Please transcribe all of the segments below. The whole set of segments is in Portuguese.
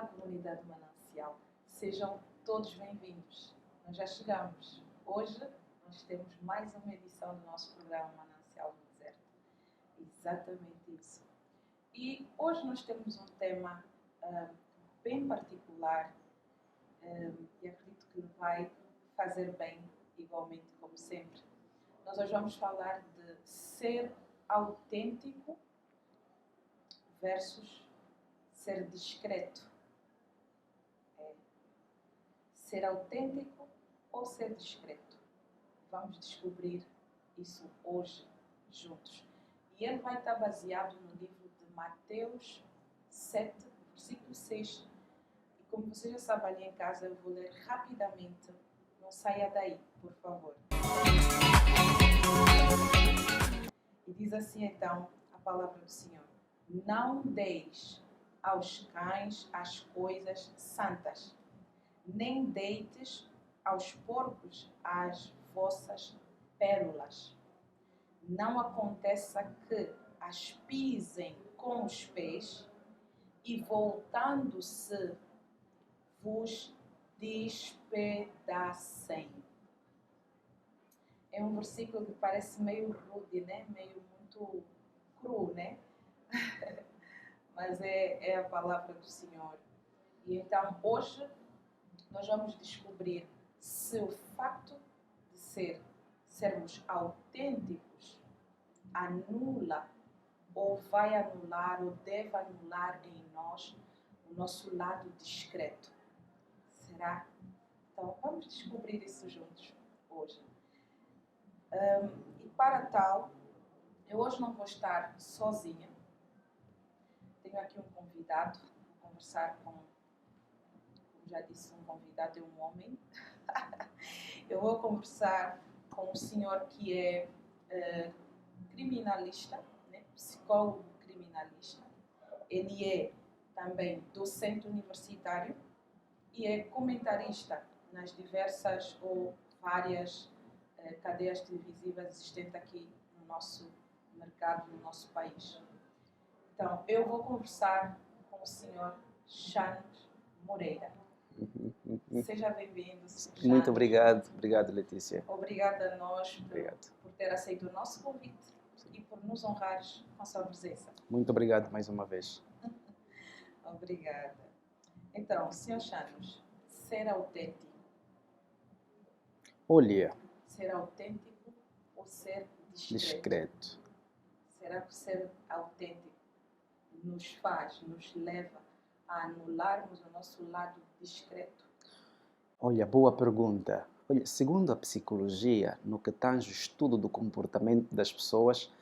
comunidade Manancial. Sejam todos bem-vindos. Nós já chegamos. Hoje nós temos mais uma edição do nosso programa Manancial do Deserto. Exatamente isso. E hoje nós temos um tema bem particular e acredito que vai fazer bem, igualmente como sempre. Nós hoje vamos falar de ser autêntico versus ser discreto. Ser autêntico ou ser discreto? Vamos descobrir isso hoje juntos. E ele vai estar baseado no livro de Mateus 7, versículo 6. E como você já sabe ali em casa, eu vou ler rapidamente. Não saia daí, por favor. E diz assim então a palavra do Senhor: não deis aos cães as coisas santas, nem deites aos porcos as vossas pérolas. Não aconteça que as pisem com os pés e, voltando-se, vos despedacem. É um versículo que parece meio rude, né? Meio muito cru, né? Mas é a palavra do Senhor. E então, hoje, nós vamos descobrir se o facto de sermos autênticos anula ou vai anular ou deve anular em nós o nosso lado discreto. Será? Então, vamos descobrir isso juntos hoje. E para tal, eu hoje não vou estar sozinha. Tenho aqui um convidado, vou conversar com, como já disse, um convidado é um homem. Eu vou conversar com um senhor que é criminalista, né? Psicólogo criminalista. Ele é também docente universitário e é comentarista nas diversas ou várias cadeias televisivas existentes aqui no nosso mercado, no nosso país. Então, eu vou conversar com o senhor Chanos Moreira. Seja bem-vindo, Chanos. Muito obrigado. Obrigado, Letícia. Obrigada a nós por ter aceito o nosso convite e por nos honrares com a sua presença. Muito obrigado mais uma vez. Obrigada. Então, senhor Chanos, ser autêntico. Olha. Ser autêntico ou ser Discreto. Será que ser autêntico nos leva a anularmos o nosso lado discreto? Olha, boa pergunta. Olha, segundo a psicologia, no que tange o estudo do comportamento das pessoas,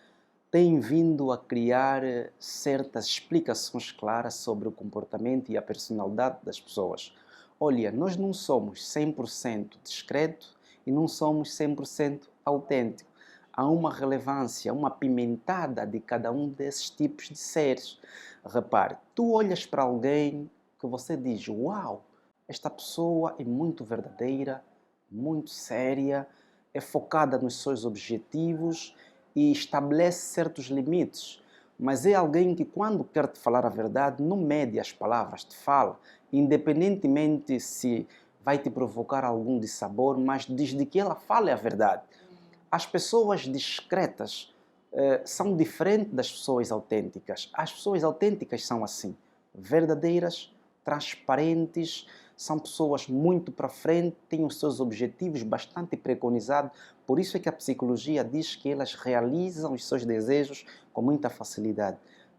tem vindo a criar certas explicações claras sobre o comportamento e a personalidade das pessoas. Olha, nós não somos 100% discreto e não somos 100% autêntico. Há uma relevância, uma pimentada de cada um desses tipos de seres. Repare, tu olhas para alguém que você diz: uau, esta pessoa é muito verdadeira, muito séria, é focada nos seus objetivos e estabelece certos limites. Mas é alguém que, quando quer te falar a verdade, não mede as palavras, te fala, independentemente se vai te provocar algum dissabor, mas desde que ela fale a verdade. As pessoas discretas são diferentes das pessoas autênticas. As pessoas autênticas são assim, verdadeiras, transparentes, são pessoas muito para frente, têm os seus objetivos bastante preconizados. Por isso é que a psicologia diz que elas realizam os seus desejos com muita facilidade.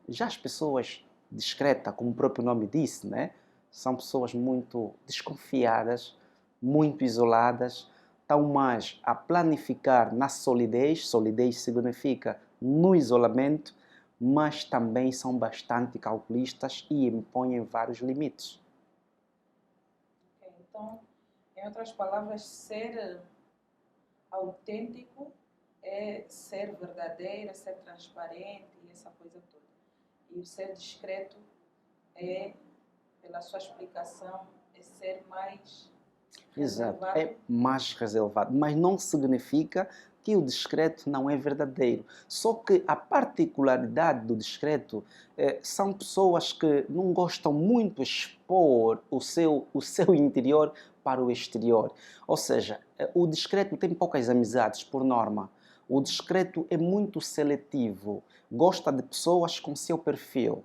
Já as pessoas discretas, como o próprio nome disse, né? São pessoas muito desconfiadas, muito isoladas, estão mais a planificar na solidez. Solidez significa no isolamento, mas também são bastante calculistas e impõem vários limites. Então, em outras palavras, ser autêntico é ser verdadeiro, é ser transparente e essa coisa toda. E o ser discreto é, pela sua explicação, é ser mais Exato, reservado. é mais reservado, mas não significa que o discreto não é verdadeiro. Só que a particularidade do discreto são pessoas que não gostam muito de expor o seu interior para o exterior. Ou seja, o discreto tem poucas amizades, por norma. O discreto é muito seletivo, gosta de pessoas com seu perfil.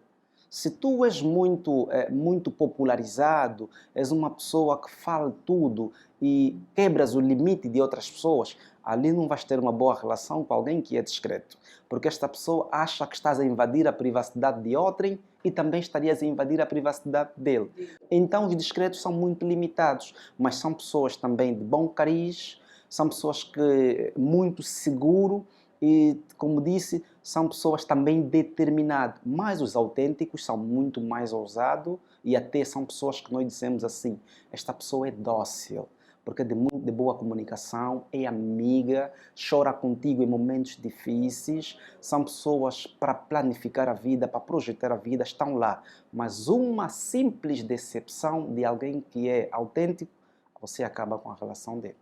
Se tu és muito popularizado, és uma pessoa que fala tudo e quebras o limite de outras pessoas, ali não vais ter uma boa relação com alguém que é discreto. Porque esta pessoa acha que estás a invadir a privacidade de outrem e também estarias a invadir a privacidade dele. Então os discretos são muito limitados, mas são pessoas também de bom cariz, são pessoas que muito seguro e, como disse, são pessoas também determinadas. Mas os autênticos são muito mais ousados e até são pessoas que nós dizemos assim, esta pessoa é dócil, porque é de boa comunicação, é amiga, chora contigo em momentos difíceis, são pessoas para planificar a vida, para projetar a vida, estão lá. Mas uma simples decepção de alguém que é autêntico, você acaba com a relação dele.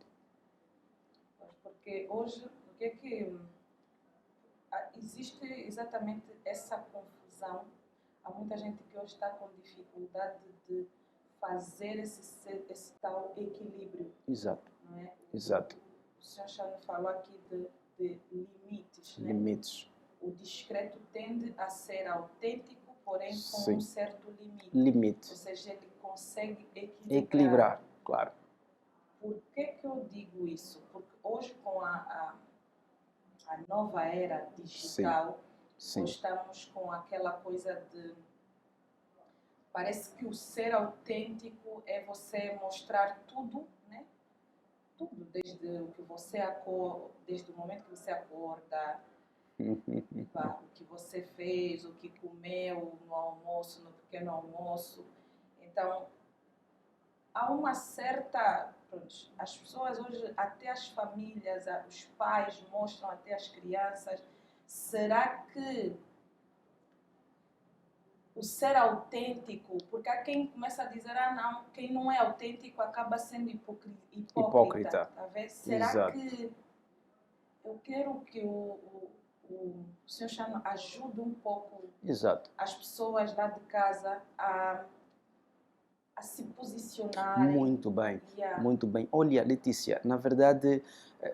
Porque hoje, o que é que existe exatamente essa confusão? Há muita gente que hoje está com dificuldade de fazer esse tal equilíbrio. Exato. Não é? Exato. O Sr. Chano falou aqui de limites. Né? Limites. O discreto tende a ser autêntico, porém com Sim. um certo limite. Limite. Ou seja, ele consegue Equilibrar, claro. Por que eu digo isso? Porque hoje, com a nova era digital, Sim. nós estamos com aquela coisa de... Parece que o ser autêntico é você mostrar tudo, né? Tudo, desde o que você desde o momento que você acorda, o que você fez, o que comeu no almoço, no pequeno almoço. Então, há uma certa... As pessoas hoje, até as famílias, os pais mostram até as crianças. Será que o ser autêntico, porque há quem começa a dizer, não, quem não é autêntico acaba sendo hipócrita. Tá vendo? Será Exato. que eu quero que o Sr. Chano ajude um pouco Exato. as pessoas lá de casa a se posicionarem? Muito bem, Yeah. muito bem. Olha, Letícia, na verdade,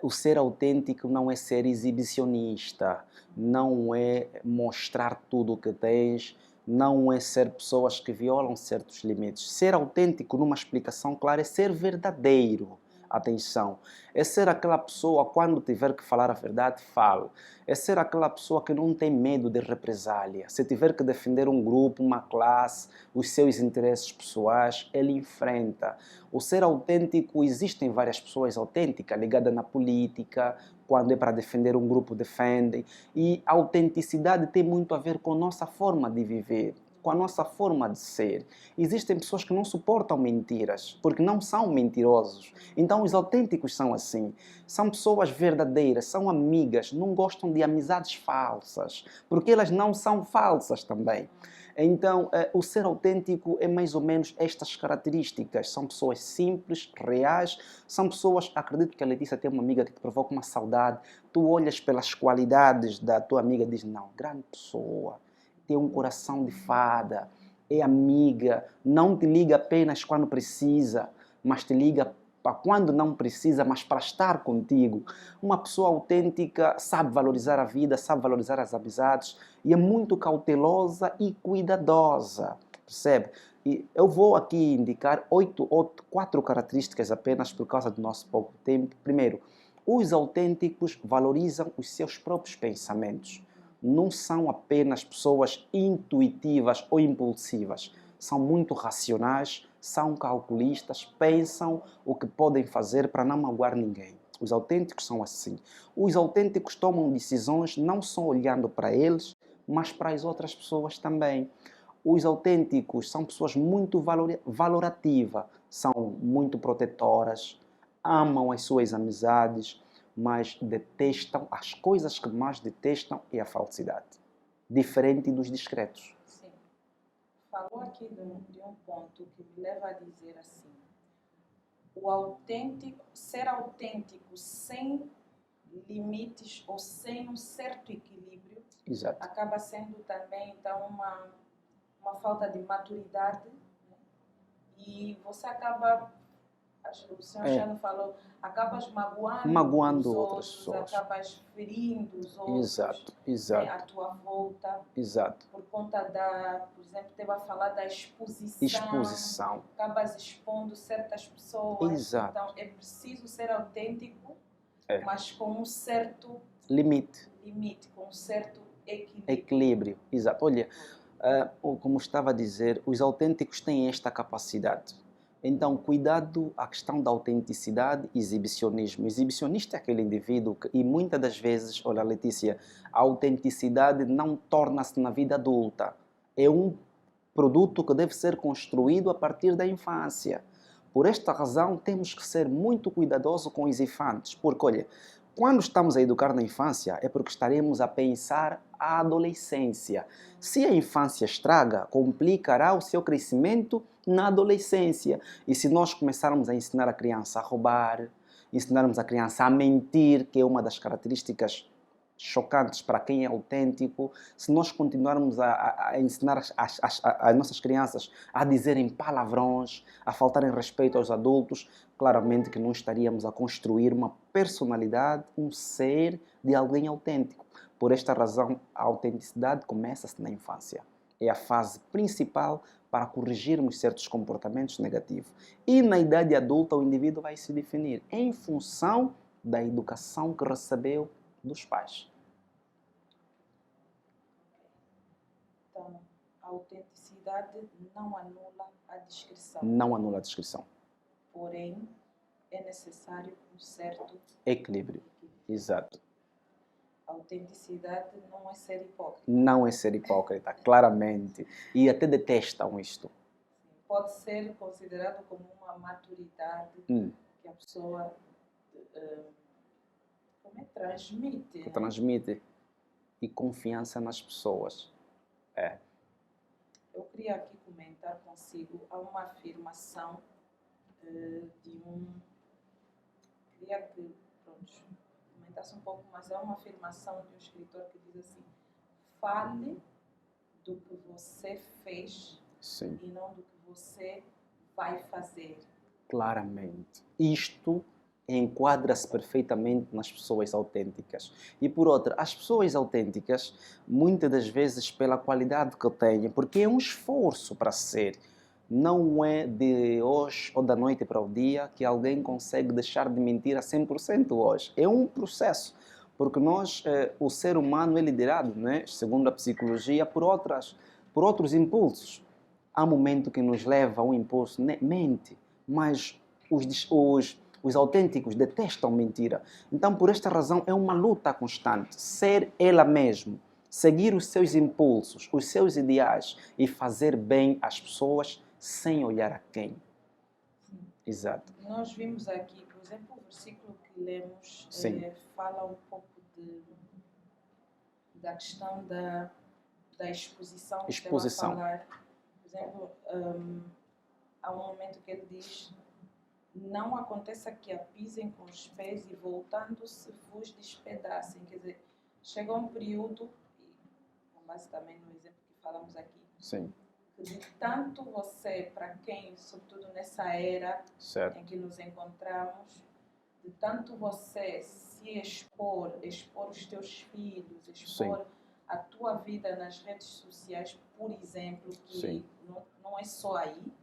o ser autêntico não é ser exibicionista, não é mostrar tudo o que tens, não é ser pessoas que violam certos limites. Ser autêntico, numa explicação clara, é ser verdadeiro. Atenção, é ser aquela pessoa, quando tiver que falar a verdade, fale. É ser aquela pessoa que não tem medo de represália. Se tiver que defender um grupo, uma classe, os seus interesses pessoais, ele enfrenta. O ser autêntico, existem várias pessoas autênticas, ligadas na política, quando é para defender um grupo, defendem. E a autenticidade tem muito a ver com a nossa forma de viver, com a nossa forma de ser. Existem pessoas que não suportam mentiras, porque não são mentirosos. Então os autênticos são assim. São pessoas verdadeiras, são amigas, não gostam de amizades falsas, porque elas não são falsas também. Então, o ser autêntico é mais ou menos estas características. São pessoas simples, reais, são pessoas, acredito que a Letícia tem uma amiga que te provoca uma saudade, tu olhas pelas qualidades da tua amiga e dizes, não, grande pessoa, tem um coração de fada, é amiga, não te liga apenas quando precisa, mas te liga para quando não precisa, mas para estar contigo. Uma pessoa autêntica sabe valorizar a vida, sabe valorizar as amizades e é muito cautelosa e cuidadosa, percebe? E eu vou aqui indicar 4 características apenas por causa do nosso pouco tempo. Primeiro, os autênticos valorizam os seus próprios pensamentos. Não são apenas pessoas intuitivas ou impulsivas. São muito racionais, são calculistas, pensam o que podem fazer para não magoar ninguém. Os autênticos são assim. Os autênticos tomam decisões não só olhando para eles, mas para as outras pessoas também. Os autênticos são pessoas muito valorativas, são muito protetoras, amam as suas amizades, mas detestam, as coisas que mais detestam é a falsidade. Diferente dos discretos. Sim. Falou aqui de um ponto que me leva a dizer assim, ser autêntico sem limites ou sem um certo equilíbrio, Exato. acaba sendo também então uma falta de maturidade, né? E você acaba, acho que o senhor já não falou, acabas magoando os outras outros, pessoas. acabas ferindo os outros, Exato, né, exato, à tua volta, exato. por conta da, por exemplo, teve a falar da exposição, Exposição. acabas expondo certas pessoas, Exato. então é preciso ser autêntico, É. mas com um certo Limite. com um certo equilíbrio. Equilíbrio, exato. Olha, como estava a dizer, os autênticos têm esta capacidade. Então, cuidado à questão da autenticidade e exibicionismo. O exibicionista é aquele indivíduo que, e muitas das vezes, olha Letícia, a autenticidade não torna-se na vida adulta. É um produto que deve ser construído a partir da infância. Por esta razão, temos que ser muito cuidadosos com os infantes, porque, olha, quando estamos a educar na infância, é porque estaremos a pensar a adolescência. Se a infância estraga, complicará o seu crescimento na adolescência. E se nós começarmos a ensinar a criança a roubar, ensinarmos a criança a mentir, que é uma das características chocantes para quem é autêntico, se nós continuarmos a ensinar as nossas crianças a dizerem palavrões, a faltarem respeito aos adultos, claramente que não estaríamos a construir uma personalidade, um ser de alguém autêntico. Por esta razão, a autenticidade começa-se na infância. É a fase principal para corrigirmos certos comportamentos negativos. E na idade adulta, o indivíduo vai se definir em função da educação que recebeu dos pais. Então, a autenticidade não anula a descrição. Não anula a descrição. Porém, é necessário um certo equilíbrio. Exato. A autenticidade não é ser hipócrita. Não é ser hipócrita, claramente. E até detestam isto. Pode ser considerado como uma maturidade que a pessoa transmite. Transmite. E confiança nas pessoas. É. Eu queria aqui comentar consigo há uma afirmação de um... Queria que, comentasse um pouco, mas é uma afirmação de um escritor que diz assim: fale do que você fez. Sim. E não do que você vai fazer. Claramente. Isto enquadra-se perfeitamente nas pessoas autênticas. E por outra, as pessoas autênticas, muitas das vezes pela qualidade que têm, porque é um esforço para ser. Não é de hoje ou da noite para o dia que alguém consegue deixar de mentir a 100% hoje. É um processo. Porque nós, o ser humano é liderado, né, segundo a psicologia, por outros impulsos. Há um momento que nos leva a um impulso, mente, mas os autênticos detestam mentira. Então, por esta razão, é uma luta constante. Ser ela mesma, seguir os seus impulsos, os seus ideais e fazer bem às pessoas sem olhar a quem. Sim. Exato. Nós vimos aqui, por exemplo, o versículo que lemos fala um pouco da questão da exposição. Exposição. A falar. Por exemplo, há um momento que ele diz: não aconteça que a pisem com os pés e voltando-se vos despedacem. Quer dizer, chega um período, e com base também no exemplo que falamos aqui, sim, que de tanto você, para quem, sobretudo nessa era certo, em que nos encontramos, de tanto você se expor os teus filhos, expor sim, a tua vida nas redes sociais, por exemplo, que não é só aí, né?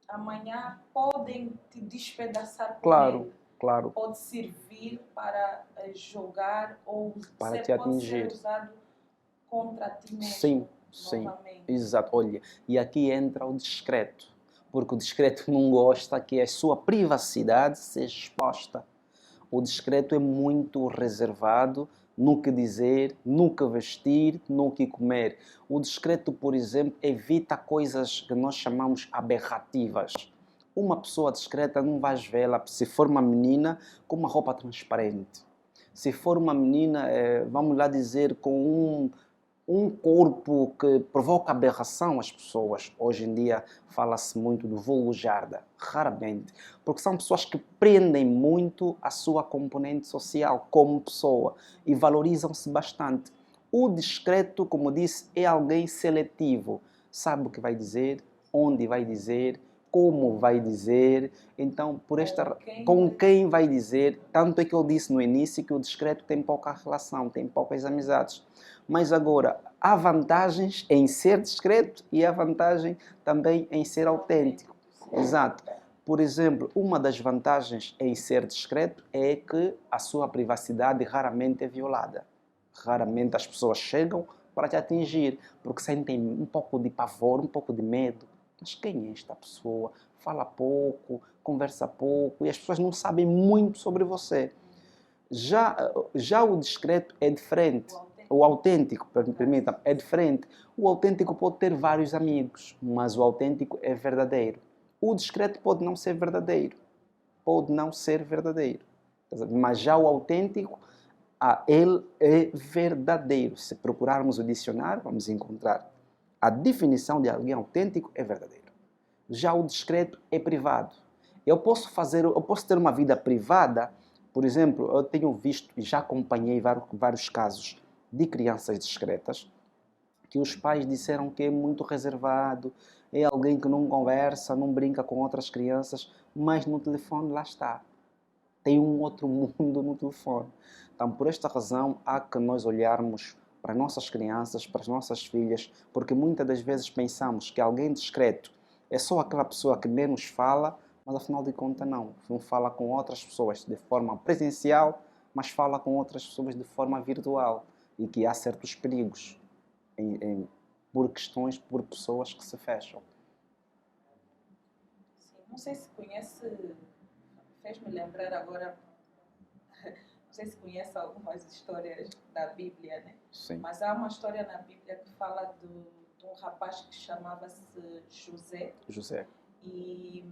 Amanhã podem te despedaçar com ele. Claro. Pode servir para jogar ou para te atingir. Pode ser usado contra ti mesmo. Sim, novamente. Exato. Olha, e aqui entra o discreto, porque o discreto não gosta que a sua privacidade seja exposta. O discreto é muito reservado no que dizer, no que vestir, no que comer. O discreto, por exemplo, evita coisas que nós chamamos aberrativas. Uma pessoa discreta não vais vê-la, se for uma menina, com uma roupa transparente. Se for uma menina, vamos lá dizer, com um corpo que provoca aberração às pessoas. Hoje em dia fala-se muito do vulgo-jarda, raramente, porque são pessoas que prendem muito a sua componente social como pessoa e valorizam-se bastante. O discreto, como disse, é alguém seletivo, sabe o que vai dizer, onde vai dizer, como vai dizer, então com quem vai dizer. Tanto é que eu disse no início que o discreto tem pouca relação, tem poucas amizades. Mas agora, há vantagens em ser discreto e há vantagem também em ser autêntico. Exato. Por exemplo, uma das vantagens em ser discreto é que a sua privacidade raramente é violada. Raramente as pessoas chegam para te atingir, porque sentem um pouco de pavor, um pouco de medo. Mas quem é esta pessoa? Fala pouco, conversa pouco e as pessoas não sabem muito sobre você. Já o discreto é diferente. O autêntico, permitam, é diferente. O autêntico pode ter vários amigos, mas o autêntico é verdadeiro. O discreto pode não ser verdadeiro. Pode não ser verdadeiro. Mas já o autêntico, ele é verdadeiro. Se procurarmos o dicionário, vamos encontrar a definição de alguém autêntico é verdadeiro. Já o discreto é privado. Eu posso ter uma vida privada. Por exemplo, eu tenho visto e já acompanhei vários casos de crianças discretas que os pais disseram que é muito reservado, é alguém que não conversa, não brinca com outras crianças, mas no telefone lá está. Tem um outro mundo no telefone. Então, por esta razão, há que nós olharmos para as nossas crianças, para as nossas filhas, porque muitas das vezes pensamos que alguém discreto é só aquela pessoa que menos fala, mas afinal de contas não fala com outras pessoas de forma presencial, mas fala com outras pessoas de forma virtual e que há certos perigos por pessoas que se fecham. Sim, não sei se conhece, fez-me lembrar agora, não sei se conhece algumas histórias da Bíblia, né? Sim. Mas há uma história na Bíblia que fala de um rapaz que chamava-se José. José. E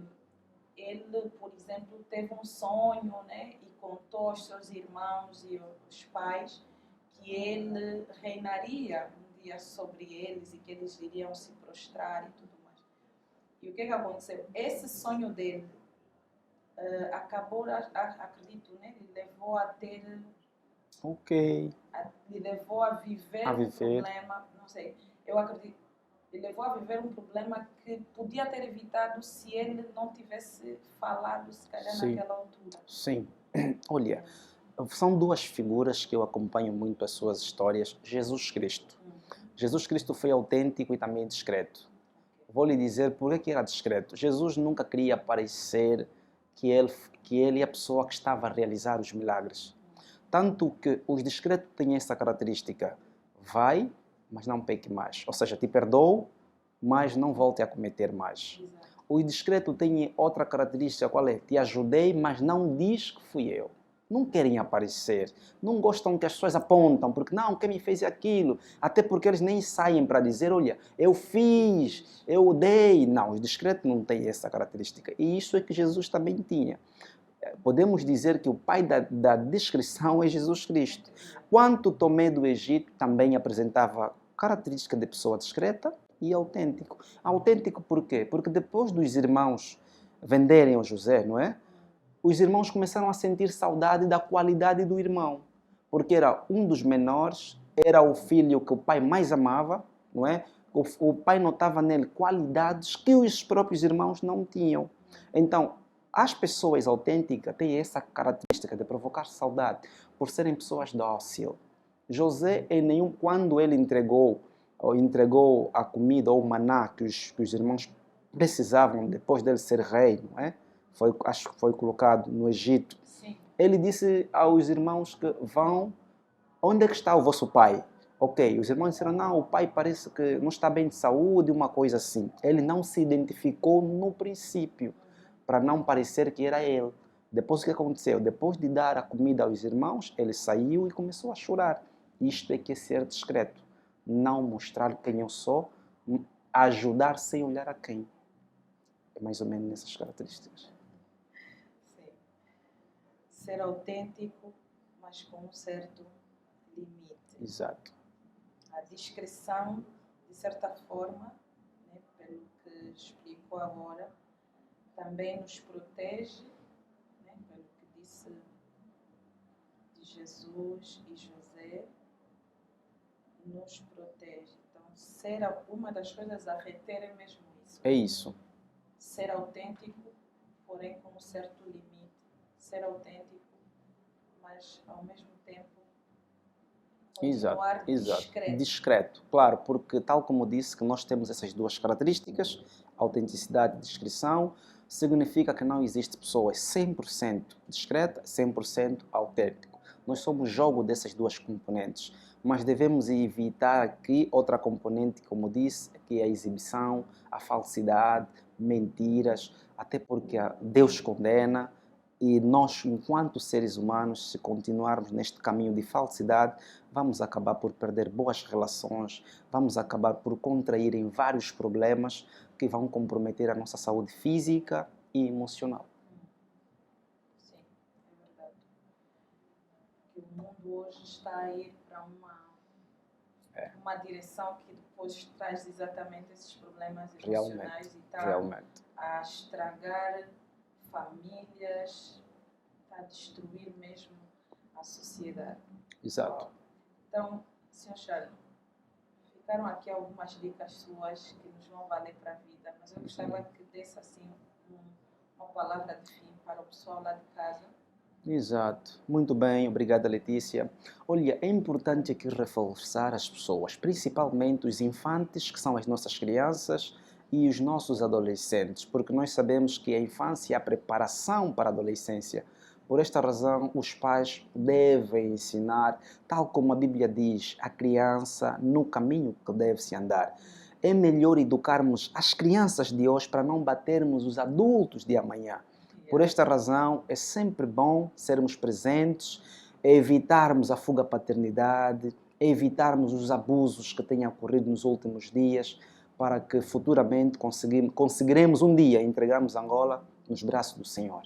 ele, por exemplo, teve um sonho, né? E contou aos seus irmãos e aos pais que ele reinaria um dia sobre eles e que eles iriam se prostrar e tudo mais. E o que aconteceu? Esse sonho dele acabou, acredito, né? Lhe levou a ter... lhe levou a viver um problema, não sei, eu acredito, lhe levou a viver um problema que podia ter evitado se ele não tivesse falado, se calhar, naquela altura. Sim. Olha, são duas figuras que eu acompanho muito as suas histórias. Jesus Cristo. Jesus Cristo foi autêntico e também discreto. Vou lhe dizer por que era discreto. Jesus nunca queria parecer que ele é a pessoa que estava a realizar os milagres. Tanto que os discretos têm essa característica. Vai, mas não peque mais. Ou seja, te perdoo, mas não volte a cometer mais. Exato. O discreto tem outra característica, qual é? Te ajudei, mas não diz que fui eu. Não querem aparecer, não gostam que as pessoas apontam, porque não, quem me fez aquilo, até porque eles nem saem para dizer, olha, eu fiz, eu dei. Não, os discretos não têm essa característica. E isso é que Jesus também tinha. Podemos dizer que o pai da descrição é Jesus Cristo. Quando Tomé do Egito também apresentava característica de pessoa discreta e autêntico. Autêntico por quê? Porque depois dos irmãos venderem o José, não é? Os irmãos começaram a sentir saudade da qualidade do irmão, porque era um dos menores, era o filho que o pai mais amava, não é? O pai notava nele qualidades que os próprios irmãos não tinham. Então, as pessoas autênticas têm essa característica de provocar saudade por serem pessoas dóceis. José, quando ele entregou a comida ou o maná que os irmãos precisavam depois dele ser rei, não é? Acho que foi colocado no Egito. Sim. Ele disse aos irmãos que vão, onde é que está o vosso pai? Ok, os irmãos disseram, não, o pai parece que não está bem de saúde, uma coisa assim. Ele não se identificou no princípio, para não parecer que era ele. Depois o que aconteceu? Depois de dar a comida aos irmãos, ele saiu e começou a chorar. Isto é que é ser discreto. Não mostrar quem eu sou, ajudar sem olhar a quem. É mais ou menos nessas características. Sim. Ser autêntico, mas com um certo limite. Exato. A discrição, de certa forma, né, pelo que explicou agora, também nos protege, né, pelo que disse de Jesus e José, nos protege. Então, uma das coisas a reter é mesmo isso. É isso. Ser autêntico, porém com um certo limite. Ser autêntico, mas ao mesmo tempo continuar discreto. Discreto, claro, porque tal como disse que nós temos essas duas características, autenticidade e discrição, significa que não existe pessoas 100% discreta, 100% autêntico. Nós somos jogo dessas duas componentes, mas devemos evitar aqui outra componente, como disse, que é a exibição, a falsidade, mentiras, até porque Deus condena. E nós, enquanto seres humanos, se continuarmos neste caminho de falsidade, vamos acabar por perder boas relações, vamos acabar por contrair em vários problemas que vão comprometer a nossa saúde física e emocional. Sim, é verdade. Que o mundo hoje está a ir para uma direção que depois traz exatamente esses problemas emocionais e está a estragar famílias, está a destruir mesmo a sociedade. Exato. Então, Sr. Charles, ficaram aqui algumas dicas suas que nos vão valer para a vida, mas eu gostava que desse assim uma palavra de fim para o pessoal lá de casa. Exato. Muito bem, obrigada, Letícia. Olha, é importante aqui reforçar as pessoas, principalmente os infantes, que são as nossas crianças, e os nossos adolescentes, porque nós sabemos que a infância é a preparação para a adolescência. Por esta razão, os pais devem ensinar, tal como a Bíblia diz, a criança no caminho que deve se andar. É melhor educarmos as crianças de hoje para não batermos os adultos de amanhã. Por esta razão, é sempre bom sermos presentes, evitarmos a fuga à paternidade, evitarmos os abusos que tenham ocorrido nos últimos dias, para que futuramente conseguiremos um dia entregarmos Angola nos braços do Senhor.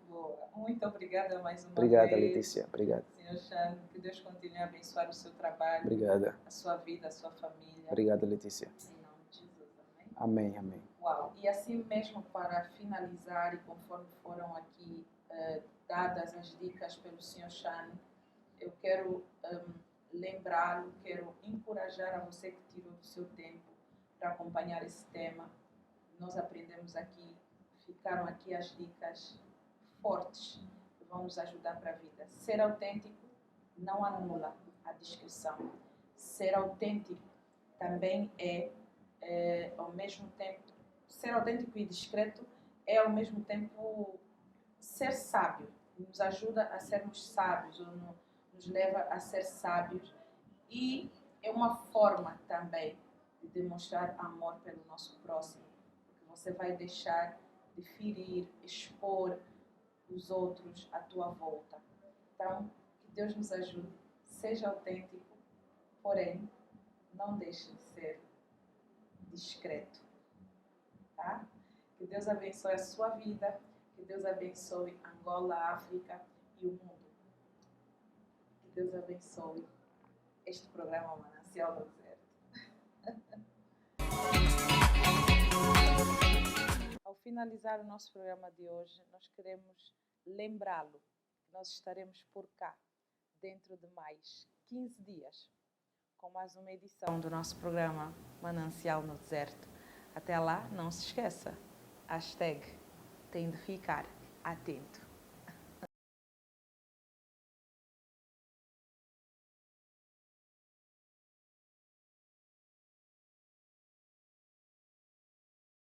Boa. Muito obrigada mais uma Obrigada, vez. Letícia. Obrigado. Sr. Chan, que Deus continue a abençoar o seu trabalho, Obrigada. a sua vida, a sua família. Obrigada, Letícia. Em nome de Jesus, amém? Amém, amém. Uau! E assim mesmo, para finalizar, e conforme foram aqui dadas as dicas pelo Sr. Chan, eu quero lembrá-lo, quero encorajar a você que tirou do seu tempo para acompanhar esse tema. Nós aprendemos aqui, ficaram aqui as dicas fortes que vão nos ajudar para a vida. Ser autêntico não anula a descrição. Ser autêntico também ao mesmo tempo, ser autêntico e discreto é ao mesmo tempo ser sábio. Nos ajuda a sermos sábios, ou nos leva a ser sábios, e é uma forma também de demonstrar amor pelo nosso próximo, porque você vai deixar de ferir, expor os outros à tua volta. Então, que Deus nos ajude, seja autêntico, porém, não deixe de ser discreto, tá? Que Deus abençoe a sua vida, que Deus abençoe Angola, África e o mundo. Que Deus abençoe este programa Manancial do Deserto. Ao finalizar o nosso programa de hoje, nós queremos lembrá-lo que nós estaremos por cá dentro de mais 15 dias com mais uma edição do nosso programa Manancial no Deserto. Até lá, não se esqueça, #tem de ficar atento.